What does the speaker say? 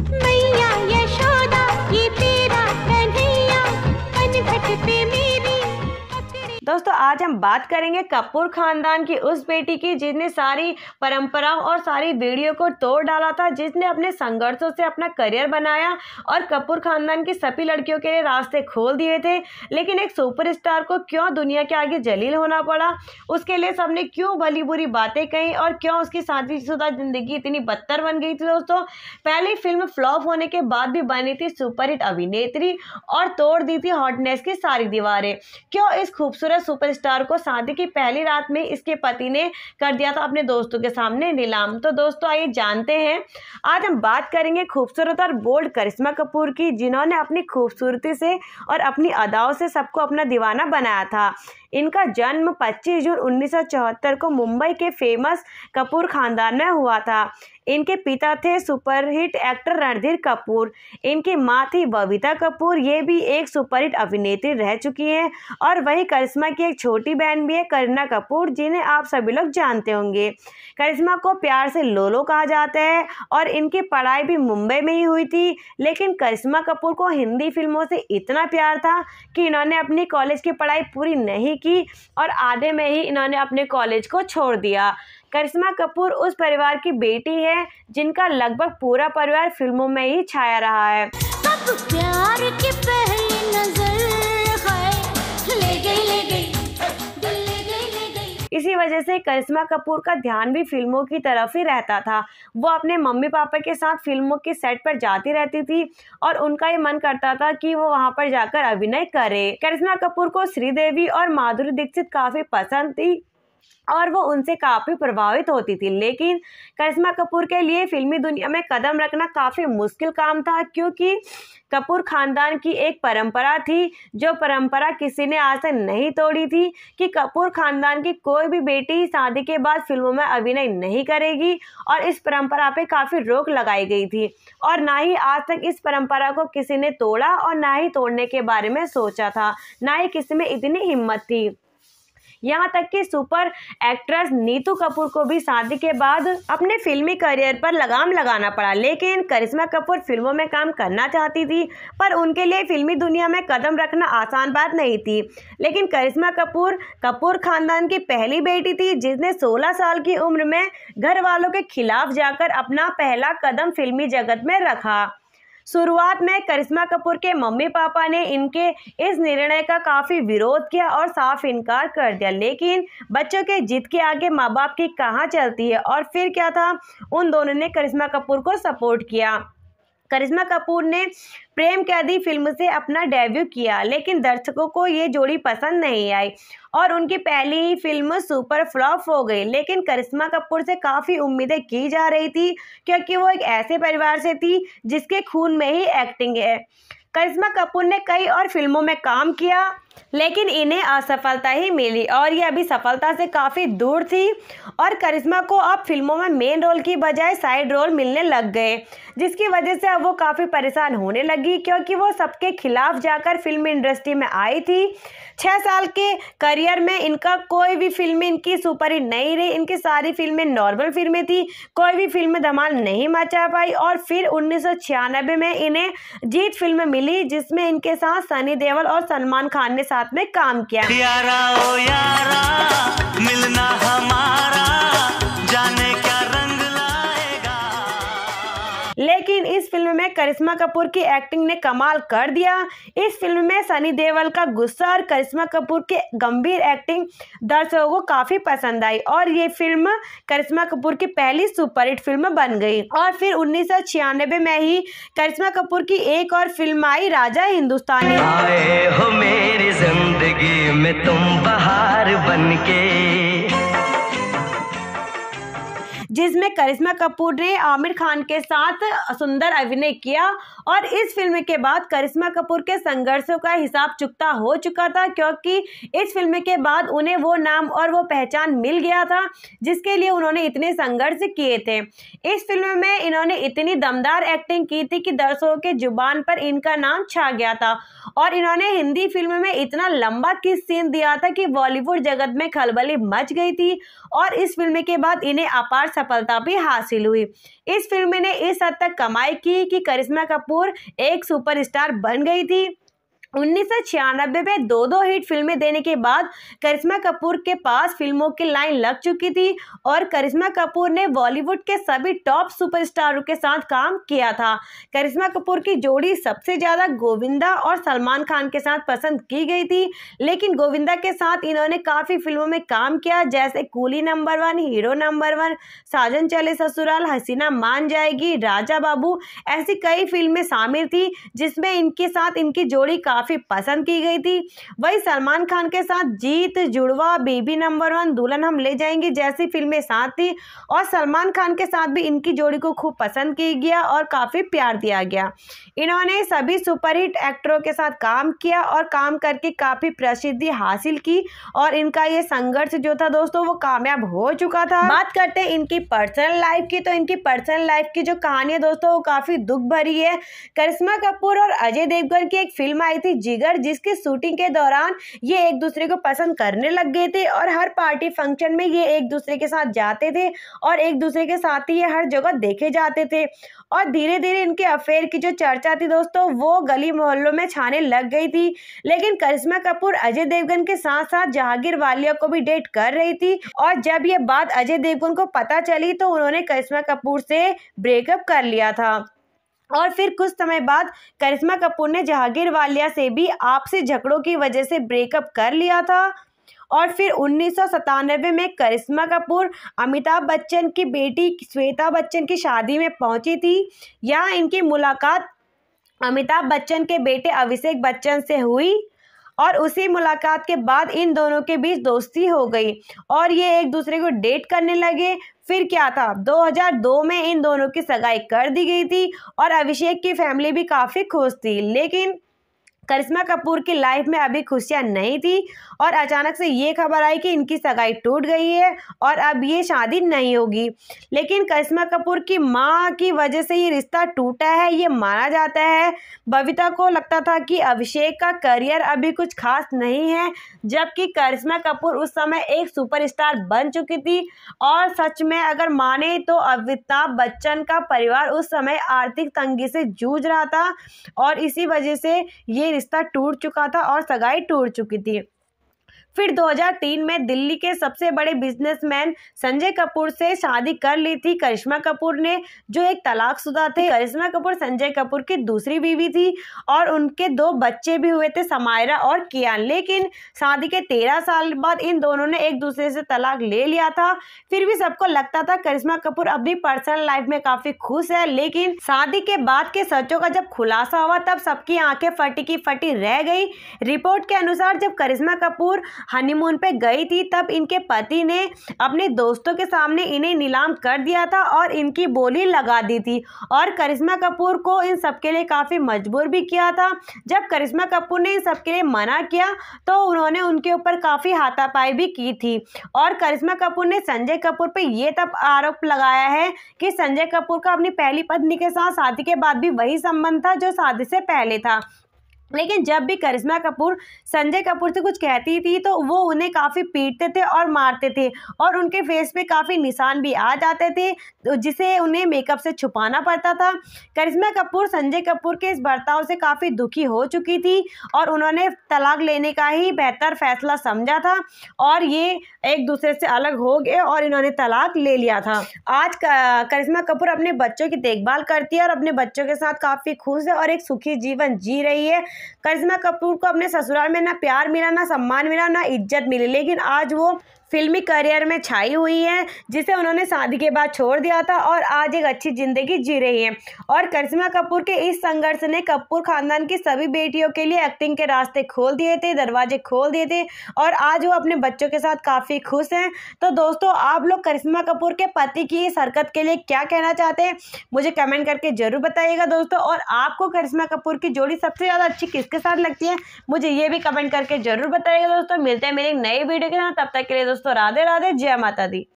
मैया यशोदा ये तेरा कन्हैया कनघट पे मेरी। दोस्तों आज हम बात करेंगे कपूर खानदान की उस बेटी की जिसने सारी परंपराओं और सारी वीडियो को तोड़ डाला था, जिसने अपने संघर्षों से अपना करियर बनाया और कपूर खानदान की सभी लड़कियों के लिए रास्ते खोल दिए थे। लेकिन एक सुपरस्टार को क्यों दुनिया के आगे जलील होना पड़ा, उसके लिए सबने क्यों भली बुरी बातें कही और क्यों उसकी शादीशुदा जिंदगी इतनी बदतर बन गई थी। दोस्तों पहली फिल्म फ्लॉप होने के बाद भी बनी थी सुपरहिट अभिनेत्री और तोड़ दी थी हॉटनेस की सारी दीवारें। क्यों इस खूबसूरत सुपरस्टार को शादी की पहली रात में इसके पति ने कर दिया था अपने दोस्तों के सामने नीलाम। तो दोस्तों आइए जानते हैं। आज हम बात करेंगे खूबसूरत और बोल्ड करिश्मा कपूर की, जिन्होंने अपनी खूबसूरती से और अपनी अदाओं से सबको अपना दीवाना बनाया था। इनका जन्म 25 जून 1974 को मुंबई के फेमस कपूर खानदान में हुआ था। इनके पिता थे सुपरहिट एक्टर रणधीर कपूर, इनकी मां थी बबीता कपूर, ये भी एक सुपरहिट अभिनेत्री रह चुकी हैं। और वही करिश्मा की एक छोटी बहन भी है करीना कपूर, जिन्हें आप सभी लोग जानते होंगे। करिश्मा को प्यार से लोलो कहा जाता है और इनकी पढ़ाई भी मुंबई में ही हुई थी। लेकिन करिश्मा कपूर को हिंदी फिल्मों से इतना प्यार था कि इन्होंने अपनी कॉलेज की पढ़ाई पूरी नहीं की और आधे में ही इन्होंने अपने कॉलेज को छोड़ दिया। करिश्मा कपूर उस परिवार की बेटी है जिनका लगभग पूरा परिवार फिल्मों में ही छाया रहा है। अब प्यार की पहली नजर है, ले गई दिल ले गई। इसी वजह से करिश्मा कपूर का ध्यान भी फिल्मों की तरफ ही रहता था। वो अपने मम्मी पापा के साथ फिल्मों की सेट पर जाती रहती थी और उनका ये मन करता था कि वो वहां पर जाकर अभिनय करे। करिश्मा कपूर को श्रीदेवी और माधुरी दीक्षित काफी पसंद थी और वो उनसे काफ़ी प्रभावित होती थी। लेकिन करिश्मा कपूर के लिए फिल्मी दुनिया में कदम रखना काफ़ी मुश्किल काम था, क्योंकि कपूर खानदान की एक परंपरा थी, जो परंपरा किसी ने आज तक नहीं तोड़ी थी कि कपूर खानदान की कोई भी बेटी शादी के बाद फिल्मों में अभिनय नहीं करेगी। और इस परंपरा पे काफ़ी रोक लगाई गई थी और ना ही आज तक इस परंपरा को किसी ने तोड़ा और ना ही तोड़ने के बारे में सोचा था, ना ही किसी में इतनी हिम्मत थी। यहाँ तक कि सुपर एक्ट्रेस नीतू कपूर को भी शादी के बाद अपने फिल्मी करियर पर लगाम लगाना पड़ा। लेकिन करिश्मा कपूर फिल्मों में काम करना चाहती थी, पर उनके लिए फिल्मी दुनिया में कदम रखना आसान बात नहीं थी। लेकिन करिश्मा कपूर कपूर खानदान की पहली बेटी थी जिसने 16 साल की उम्र में घर वालों के खिलाफ जाकर अपना पहला कदम फिल्मी जगत में रखा। शुरुआत में करिश्मा कपूर के मम्मी पापा ने इनके इस निर्णय का काफ़ी विरोध किया और साफ इनकार कर दिया। लेकिन बच्चों के जिद के आगे माँ बाप की कहाँ चलती है। और फिर क्या था, उन दोनों ने करिश्मा कपूर को सपोर्ट किया। करिश्मा कपूर ने प्रेम कैदी फिल्म से अपना डेब्यू किया, लेकिन दर्शकों को ये जोड़ी पसंद नहीं आई और उनकी पहली ही फिल्म सुपर फ्लॉप हो गई। लेकिन करिश्मा कपूर से काफ़ी उम्मीदें की जा रही थी, क्योंकि वो एक ऐसे परिवार से थी जिसके खून में ही एक्टिंग है। करिश्मा कपूर ने कई और फिल्मों में काम किया, लेकिन इन्हें असफलता ही मिली और ये अभी सफलता से काफ़ी दूर थी। और करिश्मा को अब फिल्मों में मेन रोल की बजाय साइड रोल मिलने लग गए, जिसकी वजह से अब वो काफ़ी परेशान होने लगी, क्योंकि वो सबके खिलाफ जाकर फिल्म इंडस्ट्री में आई थी। 6 साल के करियर में इनका कोई भी फिल्म इनकी सुपरहिट नहीं रही। इनकी सारी फिल्में नॉर्मल फिल्में थी, कोई भी फिल्म धमाल नहीं मचा पाई। और फिर 1996 में इन्हें जीत फिल्म मिली, जिसमें इनके साथ सनी देओल और सलमान खान ने साथ में काम किया। यारा ओ यारा मिलना हमारा जाने क्या रंग लाएगा। लेकिन इस फिल्म में करिश्मा कपूर की एक्टिंग ने कमाल कर दिया। इस फिल्म में सनी देओल का गुस्सा और करिश्मा कपूर की गंभीर एक्टिंग दर्शकों को काफ़ी पसंद आई और ये फिल्म करिश्मा कपूर की पहली सुपरहिट फिल्म बन गई। और फिर 1996 में ही करिश्मा कपूर की एक और फिल्म आई, राजा हिंदुस्तानी। आए हो मेरी जिंदगी में तुम बहार बनके, जिसमें करिश्मा कपूर ने आमिर खान के साथ सुंदर अभिनय किया। और इस फिल्म के बाद करिश्मा कपूर के संघर्षों का हिसाब चुकता हो चुका था, क्योंकि इस फिल्म के बाद उन्हें वो नाम और वो पहचान मिल गया था जिसके लिए उन्होंने इतने संघर्ष किए थे। इस फिल्म में इन्होंने इतनी दमदार एक्टिंग की थी कि दर्शकों के जुबान पर इनका नाम छा गया था। और इन्होंने हिंदी फिल्म में इतना लंबा किस सीन दिया था कि बॉलीवुड जगत में खलबली मच गई थी। और इस फिल्म के बाद इन्हें अपार सफलता भी हासिल हुई। इस फिल्म ने इस हद तक कमाई की कि करिश्मा कपूर एक सुपरस्टार बन गई थी। 1996 में दो हिट फिल्में देने के बाद करिश्मा कपूर के पास फिल्मों की लाइन लग चुकी थी और करिश्मा कपूर ने बॉलीवुड के सभी टॉप सुपरस्टारों के साथ काम किया था। करिश्मा कपूर की जोड़ी सबसे ज्यादा गोविंदा और सलमान खान के साथ पसंद की गई थी, लेकिन गोविंदा के साथ इन्होंने काफी फिल्मों में काम किया, जैसे कूली नंबर 1, हीरो नंबर 1, साजन चले ससुराल, हसीना मान जाएगी, राजा बाबू, ऐसी कई फिल्में शामिल थी जिसमें इनके साथ इनकी जोड़ी काफी पसंद की गई थी। वही सलमान खान के साथ जीत, जुड़वा, बेबी नंबर 1, दुल्हन हम ले जाएंगे जैसी फिल्में साथ थी और सलमान खान के साथ भी इनकी जोड़ी को खूब पसंद किया गया और काफी प्यार दिया गया। इन्होंने सभी सुपरहिट एक्टरों के साथ काम किया और काम करके काफी प्रसिद्धि हासिल की और इनका ये संघर्ष जो था दोस्तों वो कामयाब हो चुका था। बात करते हैं इनकी पर्सनल लाइफ की, तो इनकी पर्सनल लाइफ की जो कहानी है दोस्तों वो काफी दुख भरी है। करिश्मा कपूर और अजय देवगन की एक फिल्म आई थी जिगर, जिसकी शूटिंग के दौरान ये एक दूसरे को पसंद करने लग गए थे और हर पार्टी फंक्शन में ये एक दूसरे के साथ जाते थे और एक दूसरे के साथ ही ये हर जगह देखे जाते थे और धीरे धीरे इनके अफेयर की जो चर्चा थी दोस्तों वो गली मोहल्लों में छाने लग गई थी। लेकिन करिश्मा कपूर अजय देवगन के साथ साथ जहांगीर वालिया को भी डेट कर रही थी और जब ये बात अजय देवगन को पता चली तो उन्होंने करिश्मा कपूर से ब्रेकअप कर लिया था और फिर कुछ समय बाद करिश्मा कपूर ने जहांगीर वालिया से भी आपसी झगड़ों की वजह से ब्रेकअप कर लिया था। और फिर 1997 में करिश्मा कपूर अमिताभ बच्चन की बेटी श्वेता बच्चन की शादी में पहुंची थी। यहाँ इनकी मुलाकात अमिताभ बच्चन के बेटे अभिषेक बच्चन से हुई और उसी मुलाकात के बाद इन दोनों के बीच दोस्ती हो गई और ये एक दूसरे को डेट करने लगे। फिर क्या था, 2002 में इन दोनों की सगाई कर दी गई थी और अभिषेक की फैमिली भी काफ़ी खुश थी। लेकिन करिश्मा कपूर की लाइफ में अभी खुशियां नहीं थी और अचानक से ये खबर आई कि इनकी सगाई टूट गई है और अब ये शादी नहीं होगी। लेकिन करिश्मा कपूर की मां की वजह से ये रिश्ता टूटा है, ये माना जाता है। बबीता को लगता था कि अभिषेक का करियर अभी कुछ खास नहीं है, जबकि करिश्मा कपूर उस समय एक सुपरस्टार बन चुकी थी और सच में अगर माने तो अमिताभ बच्चन का परिवार उस समय आर्थिक तंगी से जूझ रहा था और इसी वजह से ये रिश्ता टूट चुका था और सगाई टूट चुकी थी। फिर 2003 में दिल्ली के सबसे बड़े बिजनेसमैन संजय कपूर से शादी कर ली थी करिश्मा कपूर ने, जो एक तलाकशुदा थे। करिश्मा कपूर संजय कपूर की दूसरी बीवी थी और उनके 2 बच्चे भी हुए थे, समायरा और कियान। लेकिन शादी के 13 साल बाद इन दोनों ने एक दूसरे से तलाक ले लिया था। फिर भी सबको लगता था करिश्मा कपूर अपनी पर्सनल लाइफ में काफी खुश है, लेकिन शादी के बाद के सच्चों का जब खुलासा हुआ तब सबकी आंखें फटी की फटी रह गई। रिपोर्ट के अनुसार जब करिश्मा कपूर हनीमून पे गई थी तब इनके पति ने अपने दोस्तों के सामने इन्हें नीलाम कर दिया था और इनकी बोली लगा दी थी और करिश्मा कपूर को इन सब के लिए काफ़ी मजबूर भी किया था। जब करिश्मा कपूर ने इन सब के लिए मना किया तो उन्होंने उनके ऊपर काफ़ी हाथापाई भी की थी और करिश्मा कपूर ने संजय कपूर पे ये तब आरोप लगाया है कि संजय कपूर का अपनी पहली पत्नी के साथ शादी के बाद भी वही संबंध था जो शादी से पहले था। लेकिन जब भी करिश्मा कपूर संजय कपूर से कुछ कहती थी तो वो उन्हें काफ़ी पीटते थे और मारते थे और उनके फेस पे काफ़ी निशान भी आ जाते थे जिसे उन्हें मेकअप से छुपाना पड़ता था। करिश्मा कपूर संजय कपूर के इस बर्ताव से काफ़ी दुखी हो चुकी थी और उन्होंने तलाक लेने का ही बेहतर फैसला समझा था और ये एक दूसरे से अलग हो गए और इन्होंने तलाक ले लिया था। आज करिश्मा कपूर अपने बच्चों की देखभाल करती है और अपने बच्चों के साथ काफ़ी खुश है और एक सुखी जीवन जी रही है। करिश्मा कपूर को अपने ससुराल में ना प्यार मिला, ना सम्मान मिला, ना इज्जत मिली, लेकिन आज वो फिल्मी करियर में छाई हुई है जिसे उन्होंने शादी के बाद छोड़ दिया था और आज एक अच्छी ज़िंदगी जी रही है। और करिश्मा कपूर के इस संघर्ष ने कपूर खानदान की सभी बेटियों के लिए एक्टिंग के रास्ते खोल दिए थे, दरवाजे खोल दिए थे और आज वो अपने बच्चों के साथ काफ़ी खुश हैं। तो दोस्तों आप लोग करिश्मा कपूर के पति की इस हरकत के लिए क्या कहना चाहते हैं मुझे कमेंट करके ज़रूर बताइएगा दोस्तों। और आपको करिश्मा कपूर की जोड़ी सबसे ज़्यादा अच्छी किसके साथ लगती है मुझे ये भी कमेंट करके ज़रूर बताइएगा दोस्तों। मिलते हैं मेरे एक नई वीडियो के साथ, तब तक के लिए दोस्तों राधे राधे, जय माता दी।